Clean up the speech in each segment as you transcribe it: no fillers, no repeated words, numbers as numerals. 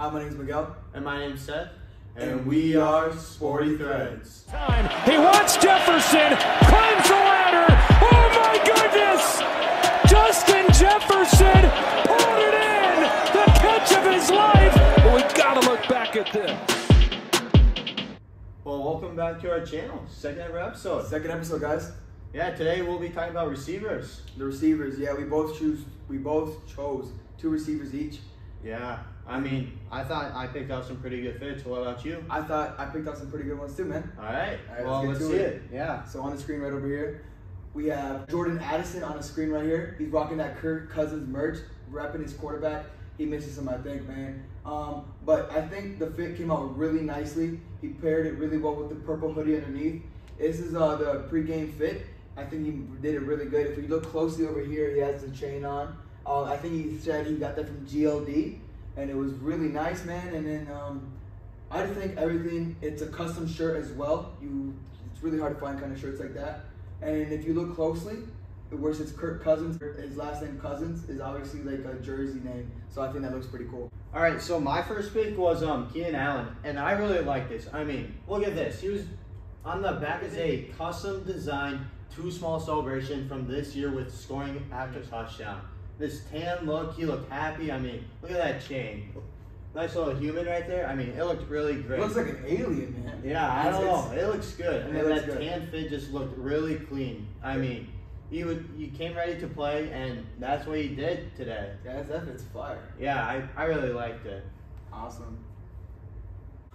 Hi, my name's Miguel. And my name's Seth. And we are Sporty Threads. Time. He wants Jefferson, climbs the ladder. Oh my goodness! Justin Jefferson pulled it in! The catch of his life! But we gotta look back at this. Well, welcome back to our channel. Second ever episode. Second episode, guys. Yeah, today we'll be talking about receivers. The receivers, yeah, we both chose 2 receivers each. Yeah, I mean, I thought I picked out some pretty good fits. What about you? I thought I picked out some pretty good ones too, man. All right, Well, let's see it. Yeah. So on the screen right over here, we have Jordan Addison on the screen right here. He's rocking that Kirk Cousins merch, repping his quarterback. He misses him, I think, man. But I think the fit came out really nicely. He paired it really well with the purple hoodie underneath. This is the pre-game fit. I think he did it really good. If you look closely over here, he has the chain on. I think he said he got that from GLD, and it was really nice, man. And then I think everything, it's a custom shirt as well. It's really hard to find kind of shirts like that. And if you look closely, where it says Kirk Cousins, his last name Cousins is obviously like a jersey name. So I think that looks pretty cool. All right, so my first pick was Keenan Allen, and I really like this. I mean, look at this. He was on the back is a custom designed 2 small celebration from this year with scoring after touchdown. This tan look, he looked happy. I mean, look at that chain. Nice little human right there. I mean, it looked really great. It looks like an alien, man. Yeah, I don't know. It looks good. And then that good. tan fit just looked really clean. I mean, he came ready to play, and that's what he did today. Yeah, that fit's fire. Yeah, I really liked it. Awesome.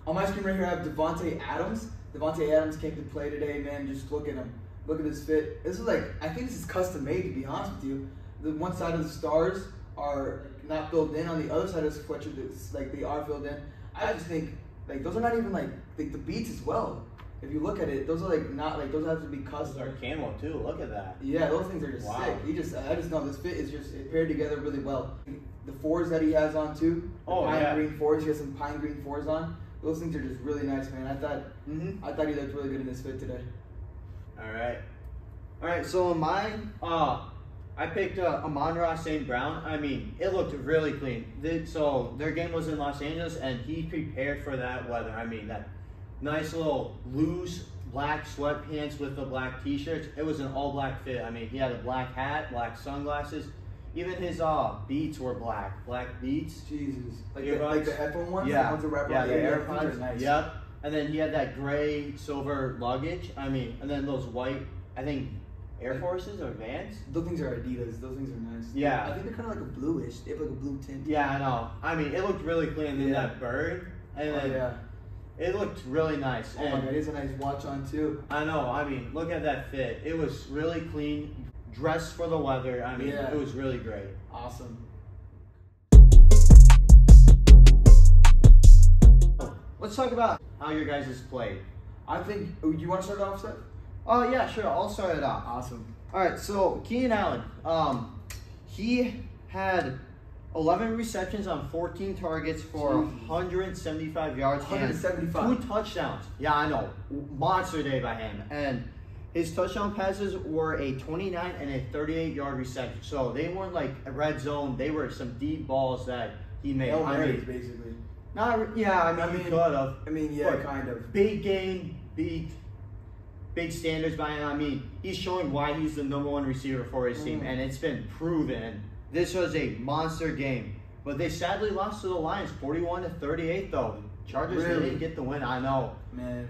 On my screen right here, I have Devontae Adams. Devontae Adams came to play today, man. Just look at him. Look at this fit. This is like, I think this is custom made, to be honest with you. The one side of the stars are not filled in. On the other side of the sweatshirt, it's like they are filled in. I just think like those are not even like the beats as well. If you look at it, those are like not like those have to be custom. Those are camo too. Look at that. Yeah, those things are just wow. sick. I just know this fit is just paired together really well. The 4s that he has on too. Pine green 4s. He has some pine green 4s on. Those things are just really nice, man. I thought he looked really good in this fit today. All right. So in mine, I picked Amonra-St.Brown. I mean, it looked really clean. So their game was in Los Angeles, and he prepared for that weather. I mean, that nice little loose black sweatpants with the black t-shirts. It was an all-black fit. I mean, he had a black hat, black sunglasses. Even his beats were black beats. Jesus, like the headphone ones. Yeah, the ones that wrap around the AirPods. Nice. Yep. And then he had that gray silver luggage. I mean, and then those white, I think, Air Forces or Vans? Those things are Adidas. Those things are nice. Yeah. I think they're kind of like a bluish. They have like a blue tint. Yeah, I know. I mean, it looked really clean. And then that bird. And then it looked really nice. Oh my God, it is a nice watch on too. I know. I mean, look at that fit. It was really clean. Dressed for the weather. I mean, it was really great. Awesome. Let's talk about how your guys' played. I think, you want to start off, Seth? Oh, yeah, sure. I'll start it off. Awesome. All right, so Keenan Allen, he had 11 receptions on 14 targets for 175 yards 175. and 2 touchdowns. Yeah, I know. Monster day by him. And his touchdown passes were a 29 and a 38-yard reception. So they weren't like a red zone. They were some deep balls that he made. Hail Marys, basically. Not, yeah, I mean, he could have. I mean, yeah, kind of. Big game, big standards by him. I mean, he's showing why he's the #1 receiver for his team, and it's been proven. This was a monster game, but they sadly lost to the Lions, 41-38. Though Chargers didn't get the win. I know, man.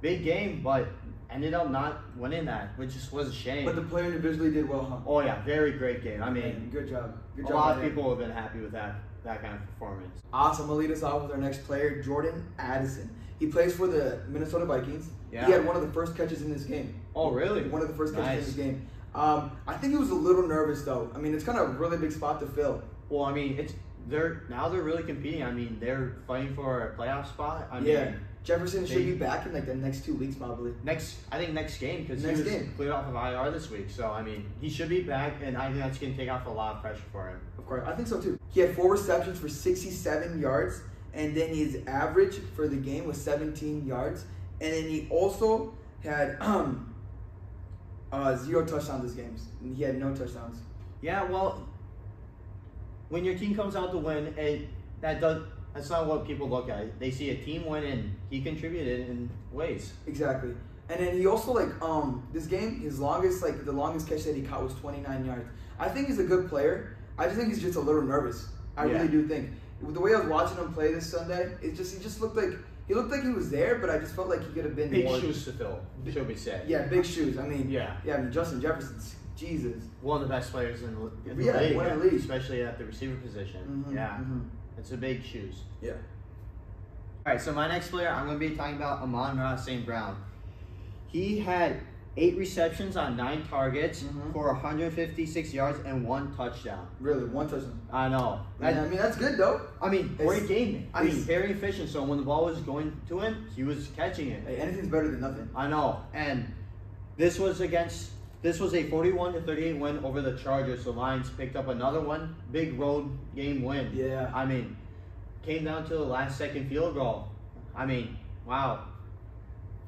Big game, but ended up not winning that, which just was a shame. But the player individually did well, huh? Oh yeah, very great game. I mean, good job. A lot of people have been happy with that kind of performance. Awesome. We'll lead us off with our next player, Jordan Addison. He plays for the Minnesota Vikings. Yeah. He had one of the first catches in this game. Oh, really? One of the first catches in this game. I think he was a little nervous though. I mean, it's kind of a really big spot to fill. Well, I mean, they're really competing. I mean, they're fighting for a playoff spot. I mean, Jefferson should be back in like the next 2 weeks probably. I think next game because he was cleared off of IR this week. So I mean, he should be back, and I think that's gonna take off a lot of pressure for him. Of course, I think so too. He had 4 receptions for 67 yards, and then his average for the game was 17 yards, and then he also had 0 touchdowns this game. He had no touchdowns. Yeah, well, when your team comes out to win, that That's not what people look at. They see a team win, and he contributed in ways. Exactly. And then he also, like, this game, the longest catch that he caught was 29 yards. I think he's a good player. I just think he's just a little nervous. I really do think. The way I was watching him play this Sunday, he just looked like he was there, but I just felt like he could have been big more. Shoes to fill, should we say. Yeah, big shoes. I mean, yeah, I mean, Justin Jefferson's, Jesus. One of the best players in the league. One of the league. Especially at the receiver position. It's a big shoes. Yeah. All right, so my next player, I'm going to be talking about Amonra-St.Brown. He had 8 receptions on 9 targets for 156 yards and 1 touchdown. Really, 1 touchdown. I know. I mean, that's good, though. I mean, great game. I mean, very efficient. So when the ball was going to him, he was catching it. Hey, anything's better than nothing. I know. And this was a 41-38 win over the Chargers. The Lions picked up another one, big road game win. Yeah. I mean, came down to the last second field goal. I mean, wow.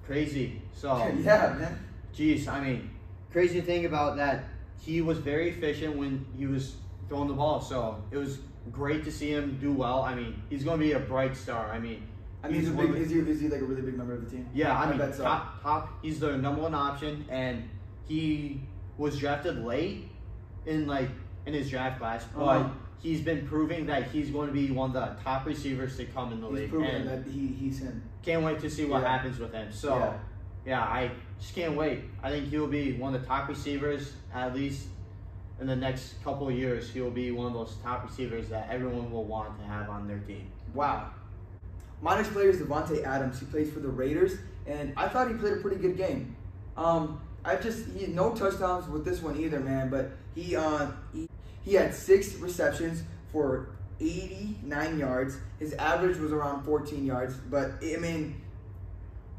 Crazy. So yeah, man. Jeez, I mean, crazy thing about that, he was very efficient when he was throwing the ball. So it was great to see him do well. I mean, he's going to be a bright star. I mean, is he like a really big member of the team? Yeah, I mean, top. He's the number 1 option, and he was drafted late in his draft class, but he's been proving that he's going to be one of the top receivers to come in the league. He's proven that he's him. Can't wait to see what happens with him. So, yeah, I just can't wait. I think he'll be one of the top receivers, at least in the next couple of years. He'll be one of those top receivers that everyone will want to have on their team. Wow. My next player is Davante Adams. He plays for the Raiders, and I thought he played a pretty good game. He had no touchdowns with this one either, man. But he had 6 receptions for 89 yards. His average was around 14 yards. But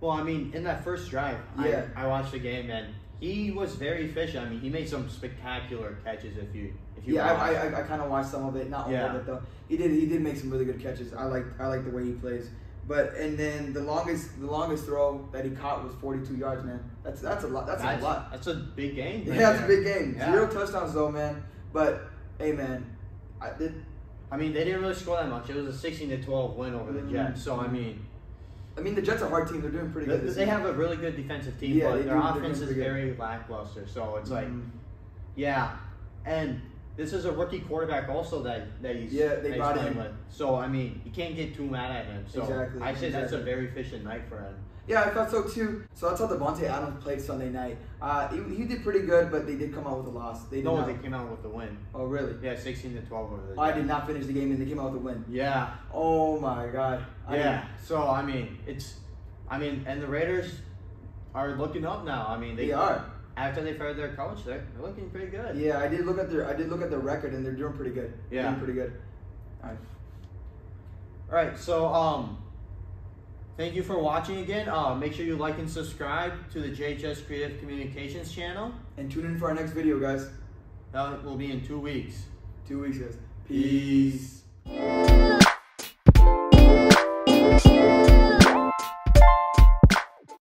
I mean, in that first drive, I watched the game, and he was very efficient. I mean, he made some spectacular catches. If you I kind of watched some of it, not all of it though. He did make some really good catches. I like the way he plays. And then the longest throw that he caught was 42 yards, man. That's a lot. That's a lot. That's a big game. That's a big game. Yeah. 0 touchdowns though, man. But hey, man, they didn't really score that much. It was a 16-12 win over the Jets. So I mean, the Jets are a hard team. They're doing pretty good. They have a really good defensive team, but their offense is very lackluster. So it's and this is a rookie quarterback also that they brought in with. So I mean, you can't get too mad at him. So I say that's a very efficient night for him. Yeah, I thought so too. So that's how Davante Adams played Sunday night. He did pretty good, but they did come out with a loss. They came out with the win. Oh, really? Yeah, 16-12 over the Jets. I did not finish the game, and they came out with a win. Yeah. Oh my God. So and the Raiders are looking up now. They are. After they fired their coach, they're looking pretty good. Yeah, I did look at their record, and they're doing pretty good. Yeah. Doing pretty good. All right. So thank you for watching again. Make sure you like and subscribe to the JHS Creative Communications channel. And tune in for our next video, guys. That will be in 2 weeks. 2 weeks, guys. Peace.